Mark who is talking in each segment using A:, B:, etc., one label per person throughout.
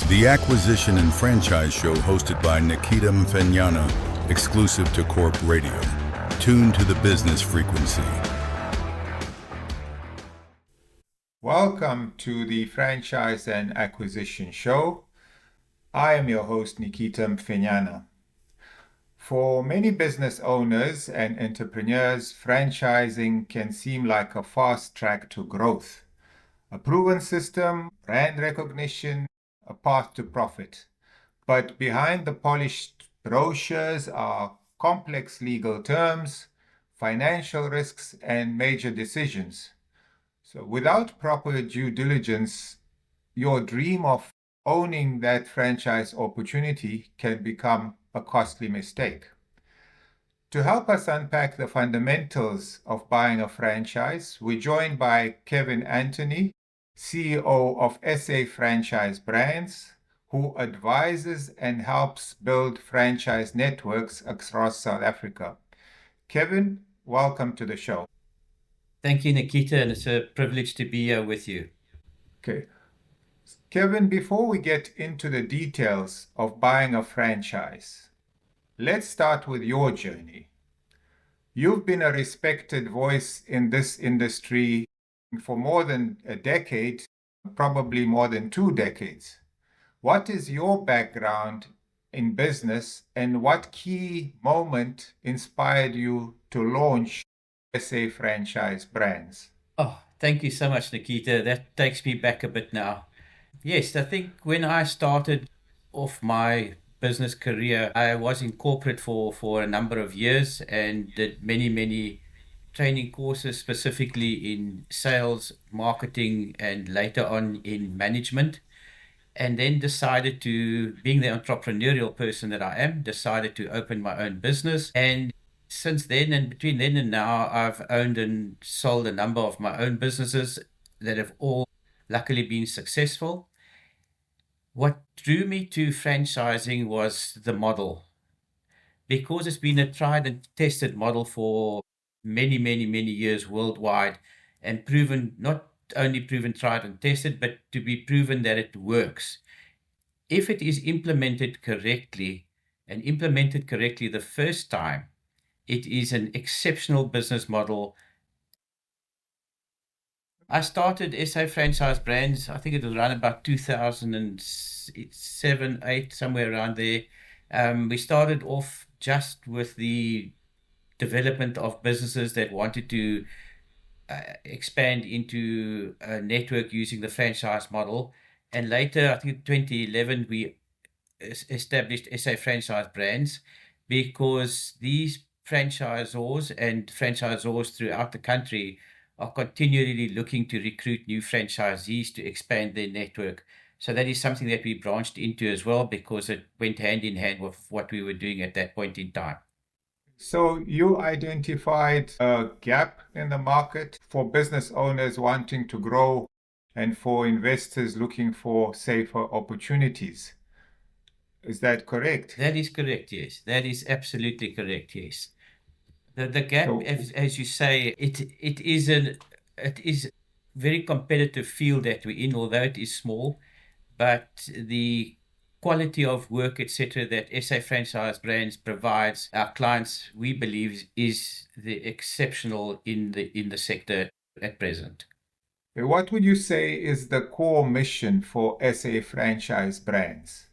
A: The Acquisition and Franchise Show hosted by Nikita Mfenyana, exclusive to Corp Radio. Tuned to the business frequency.
B: Welcome to the Franchise and Acquisition Show. I am your host, Nikita Mfenyana. For many business owners and entrepreneurs, franchising can seem like a fast track to growth. A proven system, brand recognition, a path to profit. But behind the polished brochures are complex legal terms, financial risks, and major decisions. So without proper due diligence, your dream of owning that franchise opportunity can become a costly mistake. To help us unpack the fundamentals of buying a franchise, we're joined by Kevin Antonie, CEO of SA Franchise Brands, who advises and helps build franchise networks across South Africa. Kevin, welcome to the show.
C: Thank you, Nikita, and it's a privilege to be here with you.
B: Okay. Kevin, before we get into the details of buying a franchise, let's start with your journey. You've been a respected voice in this industry for more than a decade, probably more than 2 decades. What is your background in business and what key moment inspired you to launch SA Franchise Brands?
C: Oh, thank you so much, Nikita. That takes me back a bit now. Yes, I think when I started off my business career, I was in corporate for a number of years and did many training courses, specifically in sales, marketing, and later on in management. And then decided to, being the entrepreneurial person that I am, decided to open my own business. And since then, and between then and now, I've owned and sold a number of my own businesses that have all luckily been successful. What drew me to franchising was the model, because it's been a tried and tested model for many years worldwide, and proven, not only proven, tried and tested, but to be proven that it works. If it is implemented correctly the first time, it is an exceptional business model. I started SA Franchise Brands, I think it was around about 2007, 8, somewhere around there. We started off just with the development of businesses that wanted to expand into a network using the franchise model. And later, I think in 2011, we established SA Franchise Brands, because these franchisors and franchisors throughout the country are continually looking to recruit new franchisees to expand their network. So that is something that we branched into as well, because it went hand in hand with what we were doing at that point in time.
B: So you identified a gap in the market for business owners wanting to grow and for investors looking for safer opportunities. Is that correct?
C: That is correct, yes. That is absolutely correct, yes. The gap, as you say, it is very competitive field that we're in, although it is small, but the quality of work, etc., that SA Franchise Brands provides our clients, we believe, is the exceptional in the sector at present.
B: What would you say is the core mission for SA Franchise Brands?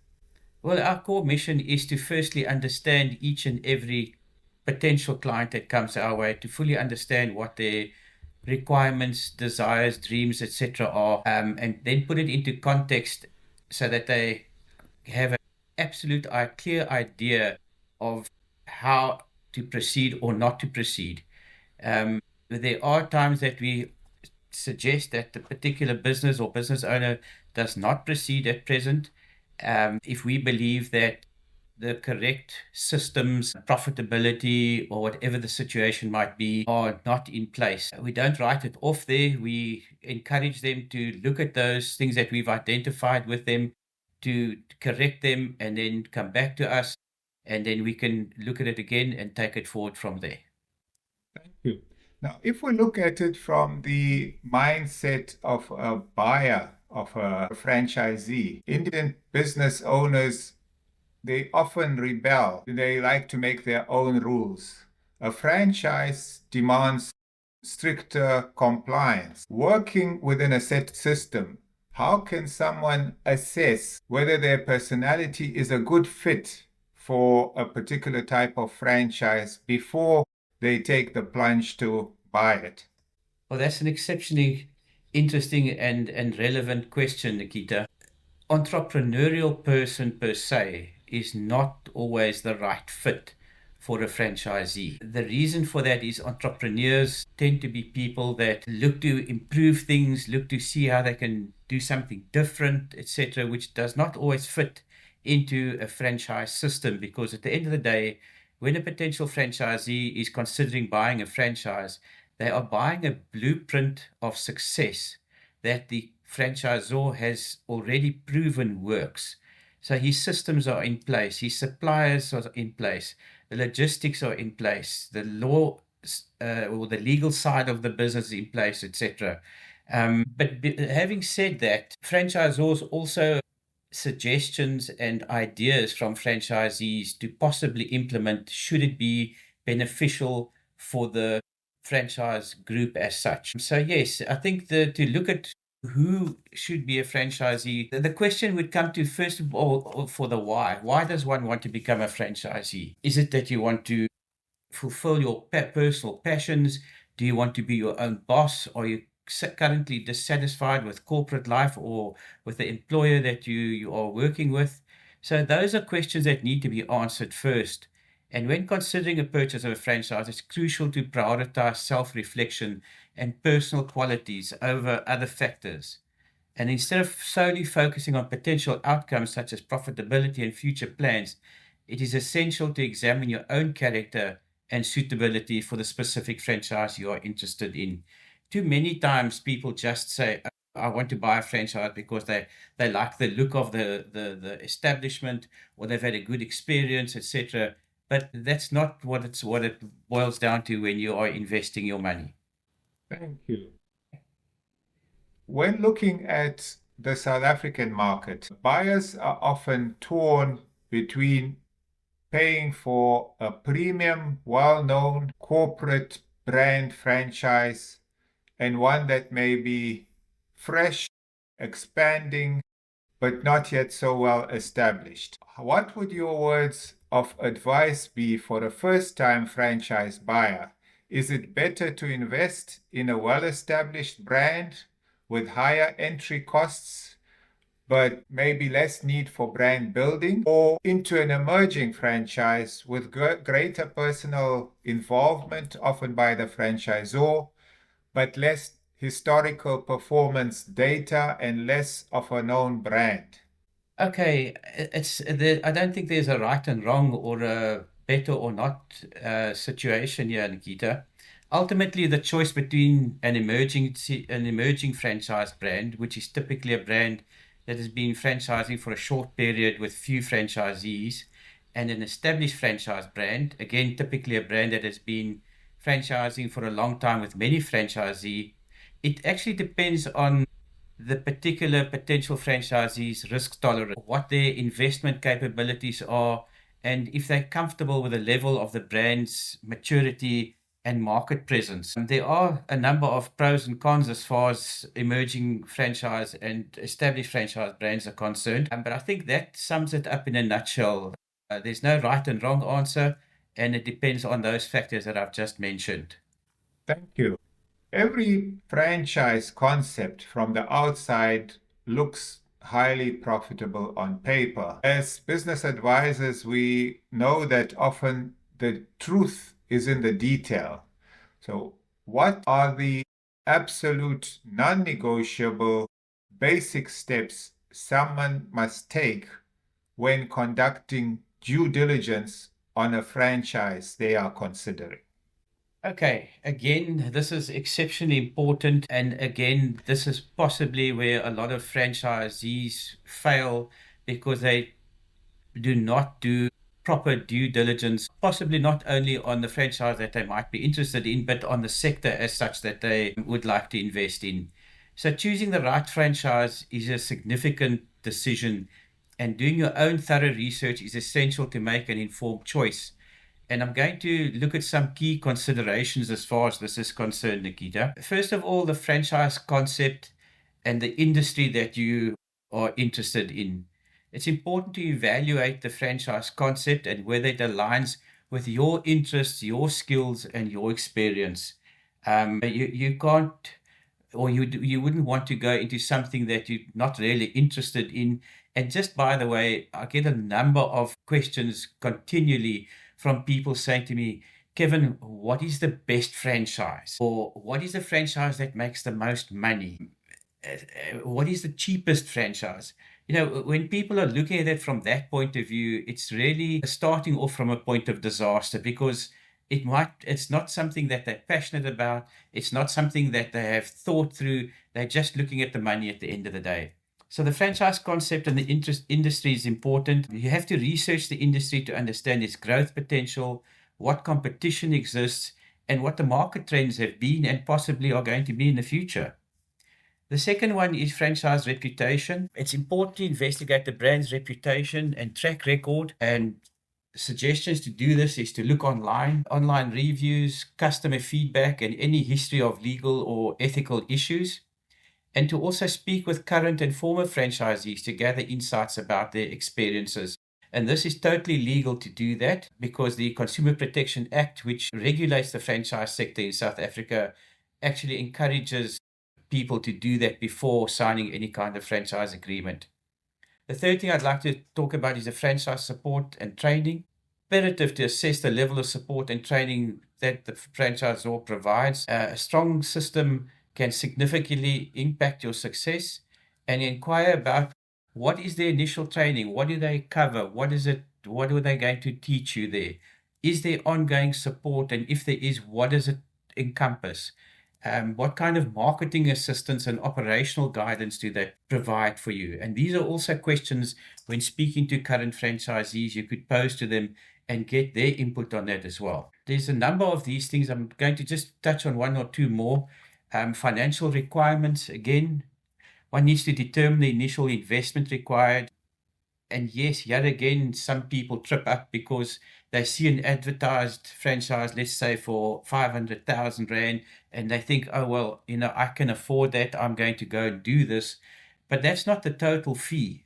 C: Well, our core mission is to firstly understand each and every potential client that comes our way, to fully understand what their requirements, desires, dreams, etc. are, and then put it into context so that they have an absolute clear idea of how to proceed or not to proceed. There are times that we suggest that the particular business or business owner does not proceed at present, if we believe that the correct systems, profitability, or whatever the situation might be, are not in place. We don't write it off there. We encourage them to look at those things that we've identified with them, to correct them, and then come back to us, and then we can look at it again and take it forward from there.
B: Thank you. Now, if we look at it from the mindset of a buyer of a franchisee. Indian business owners, they often rebel. They like to make their own rules. A franchise demands stricter compliance. Working within a set system, how can someone assess whether their personality is a good fit for a particular type of franchise before they take the plunge to buy it?
C: Well, that's an exceptionally interesting and relevant question, Nikita. Entrepreneurial person per se is not always the right fit for a franchisee. The reason for that is entrepreneurs tend to be people that look to improve things, look to see how they can do something different, etc., which does not always fit into a franchise system, because at the end of the day, when a potential franchisee is considering buying a franchise, they are buying a blueprint of success that the franchisor has already proven works. So his systems are in place, his suppliers are in place, the logistics are in place, the law or the legal side of the business is in place, etc. But having said that, franchisors also suggestions and ideas from franchisees to possibly implement should it be beneficial for the franchise group as such. So yes, I think to look at who should be a franchisee, the question would come to, first of all, for the why. Why does one want to become a franchisee? Is it that you want to fulfill your personal passions? Do you want to be your own boss? Are you currently dissatisfied with corporate life or with the employer that you are working with? So those are questions that need to be answered first. And when considering a purchase of a franchise, it's crucial to prioritize self-reflection and personal qualities over other factors. And instead of solely focusing on potential outcomes such as profitability and future plans, it is essential to examine your own character and suitability for the specific franchise you are interested in. Too many times people just say, I want to buy a franchise because they like the look of the establishment, or they've had a good experience, etc. But that's not what it boils down to when you are investing your money.
B: Thank you. When looking at the South African market, buyers are often torn between paying for a premium, well-known corporate brand franchise and one that may be fresh, expanding, but not yet so well established. What would your words of advice be for a first-time franchise buyer? Is it better to invest in a well-established brand with higher entry costs, but maybe less need for brand building, or into an emerging franchise with greater personal involvement, often by the franchisor, but less historical performance data and less of a known brand?
C: Okay, I don't think there's a right and wrong or a better or not situation here, Nikita. Ultimately, the choice between an emerging franchise brand, which is typically a brand that has been franchising for a short period with few franchisees, and an established franchise brand, again, typically a brand that has been franchising for a long time with many franchisees, it actually depends on the particular potential franchisee's risk tolerance, what their investment capabilities are, and if they're comfortable with the level of the brand's maturity and market presence. There are a number of pros and cons as far as emerging franchise and established franchise brands are concerned, but I think that sums it up in a nutshell. There's no right and wrong answer, and it depends on those factors that I've just mentioned.
B: Thank you. Every franchise concept from the outside looks highly profitable on paper. As business advisors, we know that often the truth is in the detail. So, what are the absolute non-negotiable basic steps someone must take when conducting due diligence on a franchise they are considering?
C: Okay, again, this is exceptionally important. And again, this is possibly where a lot of franchisees fail because they do not do proper due diligence, possibly not only on the franchise that they might be interested in, but on the sector as such that they would like to invest in. So choosing the right franchise is a significant decision, and doing your own thorough research is essential to make an informed choice. And I'm going to look at some key considerations as far as this is concerned, Nikita. First of all, the franchise concept and the industry that you are interested in. It's important to evaluate the franchise concept and whether it aligns with your interests, your skills, and your experience. You can't, or you wouldn't want to go into something that you're not really interested in. And just by the way, I get a number of questions continually from people saying to me, Kevin, what is the best franchise? Or what is the franchise that makes the most money? What is the cheapest franchise? You know, when people are looking at it from that point of view, it's really starting off from a point of disaster, because it's not something that they're passionate about. It's not something that they have thought through. They're just looking at the money at the end of the day. So the franchise concept and the industry is important. You have to research the industry to understand its growth potential, what competition exists, and what the market trends have been and possibly are going to be in the future. The second one is franchise reputation. It's important to investigate the brand's reputation and track record, and suggestions to do this is to look online reviews, customer feedback, and any history of legal or ethical issues, and to also speak with current and former franchisees to gather insights about their experiences. And this is totally legal to do that, because the Consumer Protection Act, which regulates the franchise sector in South Africa, actually encourages people to do that before signing any kind of franchise agreement. The third thing I'd like to talk about is the franchise support and training. Imperative to assess the level of support and training that the franchisor provides. A strong system can significantly impact your success, and inquire about what is their initial training, what do they cover, what are they going to teach you there? Is there ongoing support, and if there is, what does it encompass? What kind of marketing assistance and operational guidance do they provide for you? And these are also questions when speaking to current franchisees you could pose to them and get their input on that as well. There's a number of these things. I'm going to just touch on one or two more. Financial requirements, again, one needs to determine the initial investment required. And yes, yet again, some people trip up because they see an advertised franchise, let's say for 500,000 Rand, and they think, oh, well, I can afford that. I'm going to go and do this. But that's not the total fee.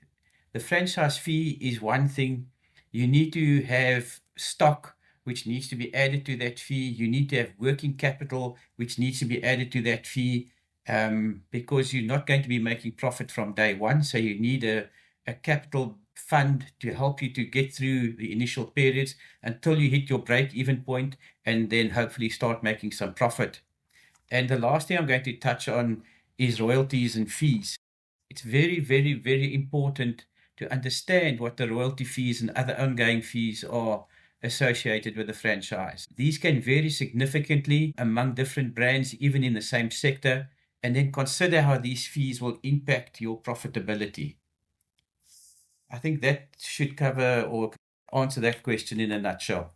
C: The franchise fee is one thing. You need to have stock, which needs to be added to that fee. You need to have working capital, which needs to be added to that fee, because you're not going to be making profit from day one. So you need a capital fund to help you to get through the initial periods until you hit your break-even point, and then hopefully start making some profit. And the last thing I'm going to touch on is royalties and fees. It's very, very, very important to understand what the royalty fees and other ongoing fees are associated with the franchise. These can vary significantly among different brands, even in the same sector, and then consider how these fees will impact your profitability. I think that should cover or answer that question in a nutshell.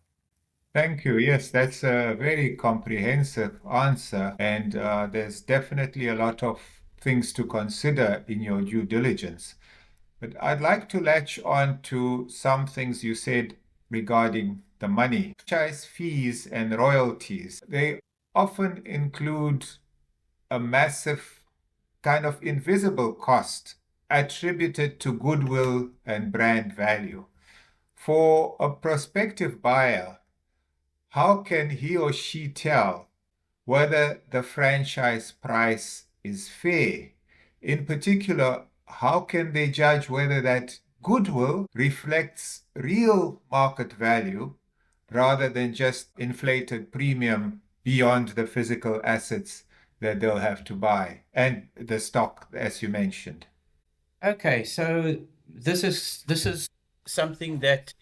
B: Thank you. Yes, that's a very comprehensive answer, and there's definitely a lot of things to consider in your due diligence. But I'd like to latch on to some things you said regarding the money. Franchise fees and royalties, they often include a massive kind of invisible cost attributed to goodwill and brand value. For a prospective buyer, how can he or she tell whether the franchise price is fair? In particular, how can they judge whether that goodwill reflects real market value rather than just inflated premium beyond the physical assets that they'll have to buy and the stock, as you mentioned?
C: Okay, so this is something that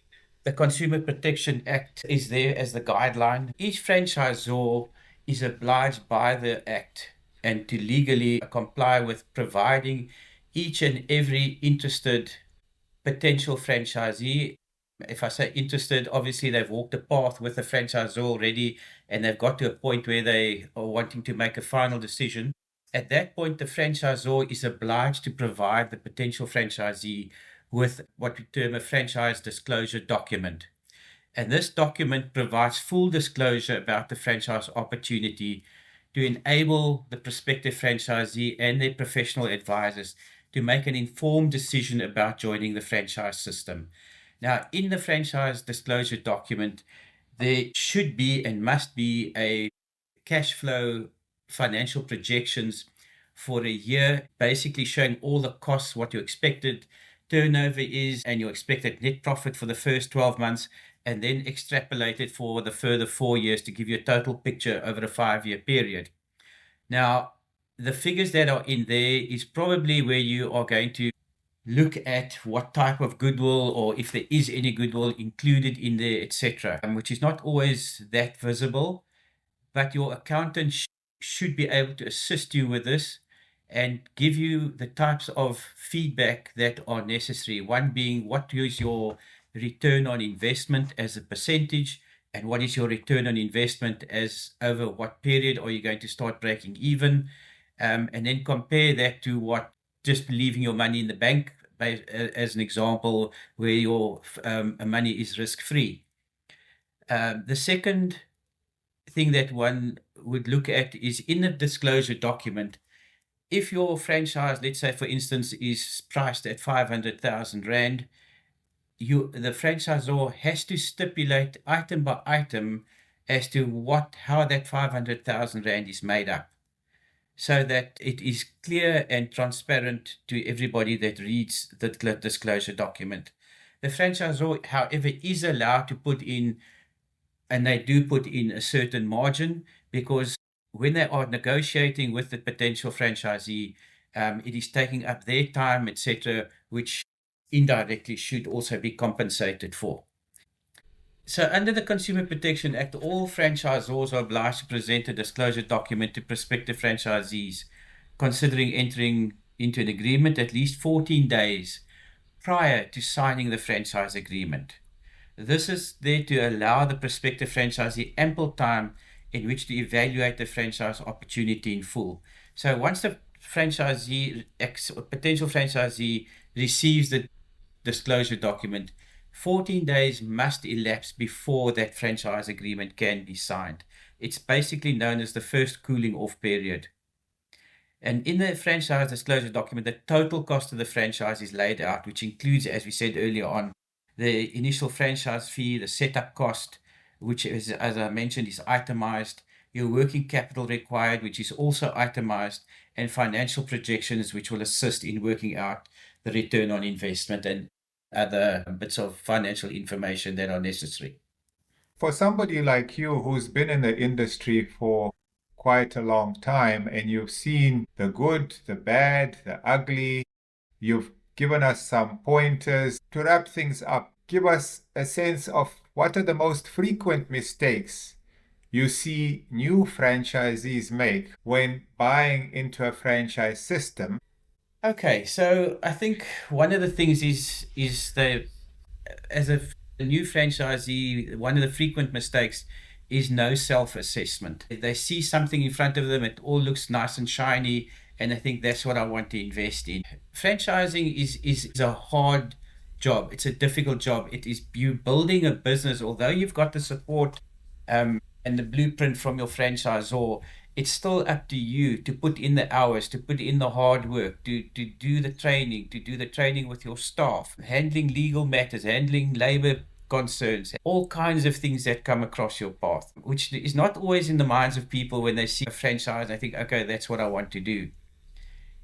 C: the Consumer Protection Act is there as the guideline. Each franchisor is obliged by the Act and to legally comply with providing each and every interested potential franchisee. If I say interested, obviously they've walked the path with the franchisor already, and they've got to a point where they are wanting to make a final decision. At that point, the franchisor is obliged to provide the potential franchisee with what we term a franchise disclosure document. And this document provides full disclosure about the franchise opportunity to enable the prospective franchisee and their professional advisors to make an informed decision about joining the franchise system. Now, in the franchise disclosure document, there should be and must be a cash flow financial projections for a year, basically showing all the costs, what your expected turnover is, and your expected net profit for the first 12 months, and then extrapolate it for the further 4 years to give you a total picture over a 5-year period. Now, the figures that are in there is probably where you are going to look at what type of goodwill, or if there is any goodwill included in there, etc., which is not always that visible, but your accountant should be able to assist you with this and give you the types of feedback that are necessary. One being, what is your return on investment as a percentage, and what is your return on investment as over what period are you going to start breaking even, and then compare that to what just leaving your money in the bank, as an example, where your money is risk-free. The second thing that one would look at is in the disclosure document, if your franchise, let's say for instance, is priced at 500,000 Rand, the franchisor has to stipulate item by item as to how that 500,000 Rand is made up, so that it is clear and transparent to everybody that reads the disclosure document. The franchisor, however, is allowed to put in, and they do put in, a certain margin, because when they are negotiating with the potential franchisee, it is taking up their time, etc., which indirectly should also be compensated for. So under the Consumer Protection Act, all franchisors are obliged to present a disclosure document to prospective franchisees considering entering into an agreement at least 14 days prior to signing the franchise agreement. This is there to allow the prospective franchisee ample time in which to evaluate the franchise opportunity in full. So once the potential franchisee receives the disclosure document, 14 days must elapse before that franchise agreement can be signed. It's basically known as the first cooling off period. And in the franchise disclosure document, the total cost of the franchise is laid out, which includes, as we said earlier on, the initial franchise fee, the setup cost, which is, as I mentioned, is itemized, your working capital required, which is also itemized, and financial projections, which will assist in working out the return on investment and other bits of financial information that are necessary.
B: For somebody like you who's been in the industry for quite a long time, and you've seen the good, the bad, the ugly, you've given us some pointers. To wrap things up, give us a sense of what are the most frequent mistakes you see new franchisees make when buying into a franchise system.
C: Okay, so I think one of the things is as a new franchisee, one of the frequent mistakes is no self-assessment. They see something in front of them, it all looks nice and shiny, and I think that's what I want to invest in. Franchising is a hard job. It's a difficult job. It is you building a business. Although you've got the support and the blueprint from your franchisor, it's still up to you to put in the hours, to put in the hard work, to do the training with your staff, handling legal matters, handling labor concerns, all kinds of things that come across your path, which is not always in the minds of people when they see a franchise. I think, okay, that's what I want to do.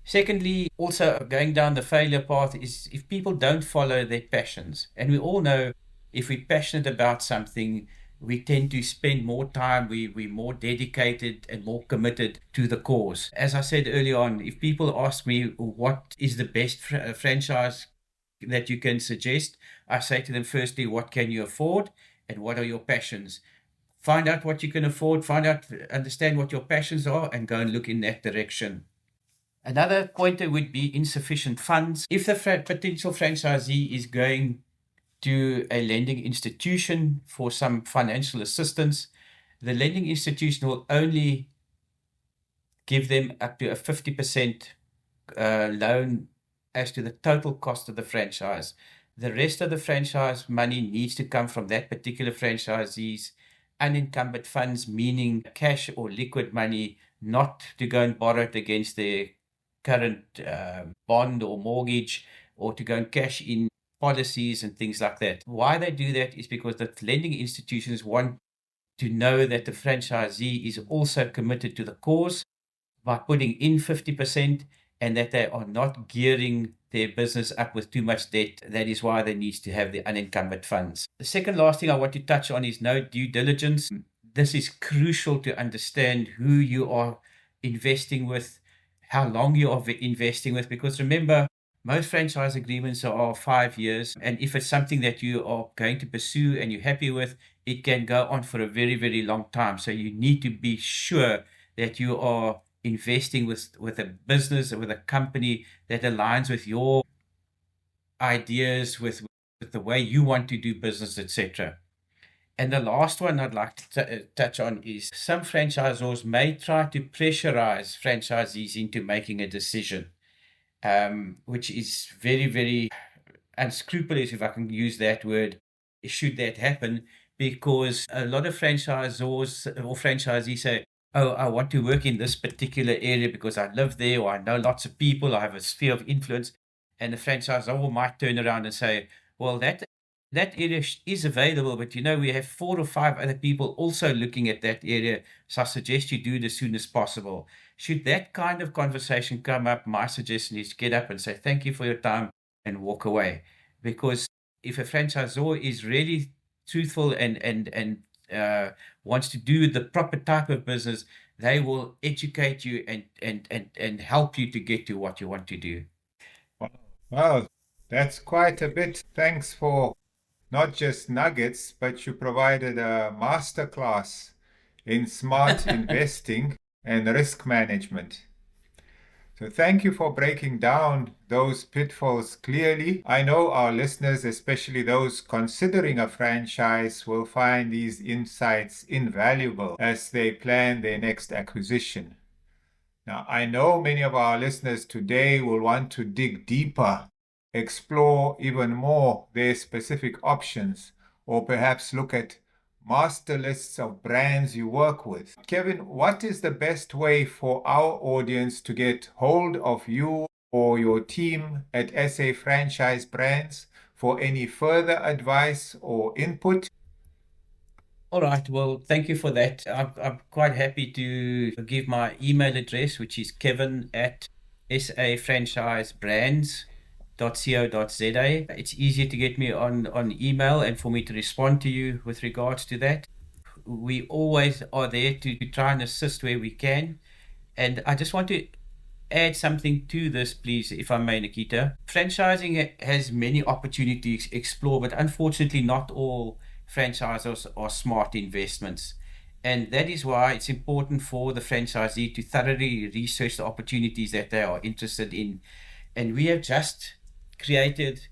C: Secondly, also going down the failure path is if people don't follow their passions. And we all know if we're passionate about something, we tend to spend more time, we're more dedicated and more committed to the cause. As I said early on, if people ask me what is the best franchise that you can suggest, I say to them, firstly, what can you afford and what are your passions? Find out what you can afford, understand what your passions are, and go and look in that direction. Another pointer would be insufficient funds. If the potential franchisee is going to a lending institution for some financial assistance, the lending institution will only give them up to a 50% loan as to the total cost of the franchise. The rest of the franchise money needs to come from that particular franchisee's unencumbered funds, meaning cash or liquid money, not to go and borrow it against their current bond or mortgage, or to go and cash in policies and things like that. Why they do that is because the lending institutions want to know that the franchisee is also committed to the cause by putting in 50%, and that they are not gearing their business up with too much debt. That is why they need to have the unencumbered funds. The second last thing I want to touch on is no due diligence. This is crucial to understand who you are investing with, how long you are investing with, because remember, most franchise agreements are 5 years, and if it's something that you are going to pursue and you're happy with, it can go on for a very, very long time. So you need to be sure that you are investing with a business or with a company that aligns with your ideas, with the way you want to do business, etc. And the last one I'd like to touch on is some franchisors may try to pressurize franchisees into making a decision, which is very, very unscrupulous, if I can use that word, should that happen, because a lot of franchisors or franchisees say, oh, I want to work in this particular area because I live there, or I know lots of people, I have a sphere of influence. And the franchisor might turn around and say, well, that area is available, but we have 4 or 5 other people also looking at that area, so I suggest you do it as soon as possible. Should that kind of conversation come up, my suggestion is get up and say thank you for your time and walk away. Because if a franchisor is really truthful and wants to do the proper type of business, they will educate you and help you to get to what you want to do.
B: Wow, that's quite a bit. Thanks for not just nuggets, but you provided a masterclass in smart investing and risk management. So thank you for breaking down those pitfalls clearly. I know our listeners, especially those considering a franchise, will find these insights invaluable as they plan their next acquisition. Now, I know many of our listeners today will want to dig deeper, explore even more their specific options, or perhaps look at master lists of brands you work with. Kevin, what is the best way for our audience to get hold of you or your team at SA Franchise Brands for any further advice or input?
C: All right, well, thank you for that. I'm quite happy to give my email address, which is kevin@safranchisebrands.co.za. It's easier to get me on email and for me to respond to you with regards to that. We always are there to try and assist where we can. And I just want to add something to this, please, if I may, Nikita. Franchising has many opportunities to explore, but unfortunately not all franchises are smart investments. And that is why it's important for the franchisee to thoroughly research the opportunities that they are interested in. And we have just created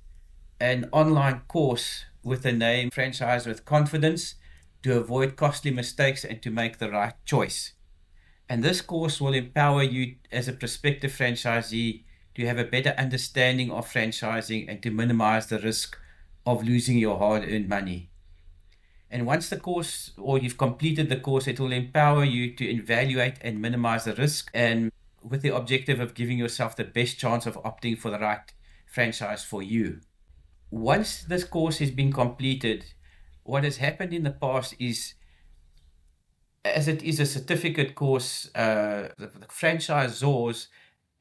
C: an online course with the name Franchise with Confidence to avoid costly mistakes and to make the right choice. And this course will empower you as a prospective franchisee to have a better understanding of franchising and to minimize the risk of losing your hard-earned money. And once the course, or you've completed the course, it will empower you to evaluate and minimize the risk, and with the objective of giving yourself the best chance of opting for the right franchise for you. Once this course has been completed, what has happened in the past is, as it is a certificate course, the franchisors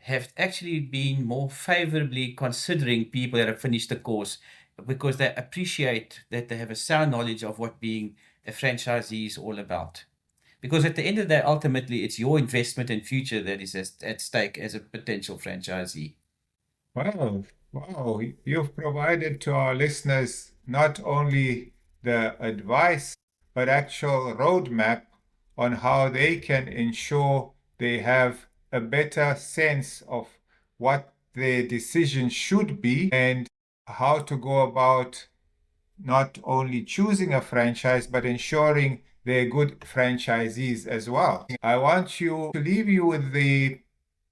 C: have actually been more favorably considering people that have finished the course, because they appreciate that they have a sound knowledge of what being a franchisee is all about. Because at the end of the day, ultimately, it's your investment and future that is at stake as a potential franchisee.
B: Wow, you've provided to our listeners not only the advice, but actual roadmap on how they can ensure they have a better sense of what their decision should be and how to go about not only choosing a franchise, but ensuring they're good franchisees as well. I want you to leave you with the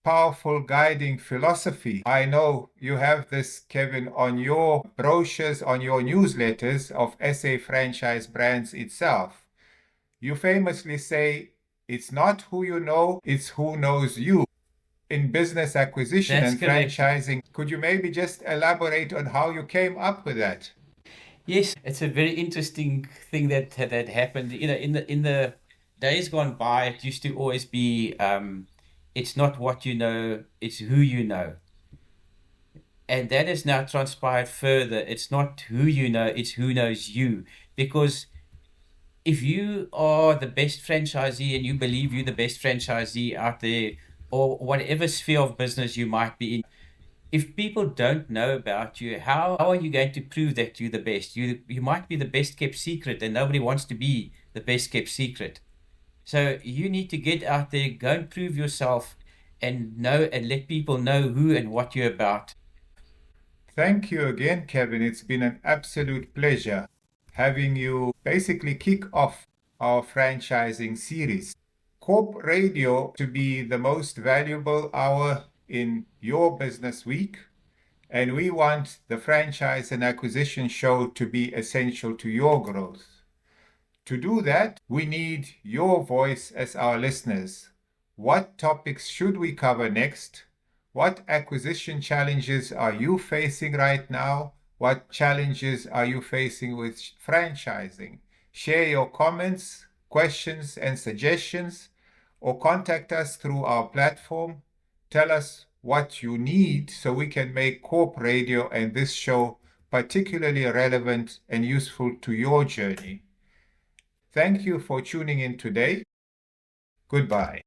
B: powerful guiding philosophy. I know you have this, Kevin, on your brochures, on your newsletters of SA Franchise Brands itself. You famously say, it's not who you know, it's who knows you. In business acquisition
C: That's
B: and
C: correct.
B: franchising, could you maybe just elaborate on how you came up with that?
C: Yes, it's a very interesting thing that happened. You know, in the days gone by, it used to always be, it's not what you know, it's who you know. And that has now transpired further. It's not who you know, it's who knows you. Because if you are the best franchisee and you believe you're the best franchisee out there, or whatever sphere of business you might be in, if people don't know about you, how are you going to prove that you're the best? You might be the best kept secret, and nobody wants to be the best kept secret. So you need to get out there, go and prove yourself, and know and let people know who and what you're about.
B: Thank you again, Kevin. It's been an absolute pleasure having you basically kick off our franchising series. Corp Radio to be the most valuable hour in your business week, and we want the franchise and acquisition show to be essential to your growth. To do that, we need your voice as our listeners. What topics should we cover next? What acquisition challenges are you facing right now? What challenges are you facing with franchising? Share your comments, questions, and suggestions, or contact us through our platform. Tell us what you need so we can make Corp Radio and this show particularly relevant and useful to your journey. Thank you for tuning in today. Goodbye.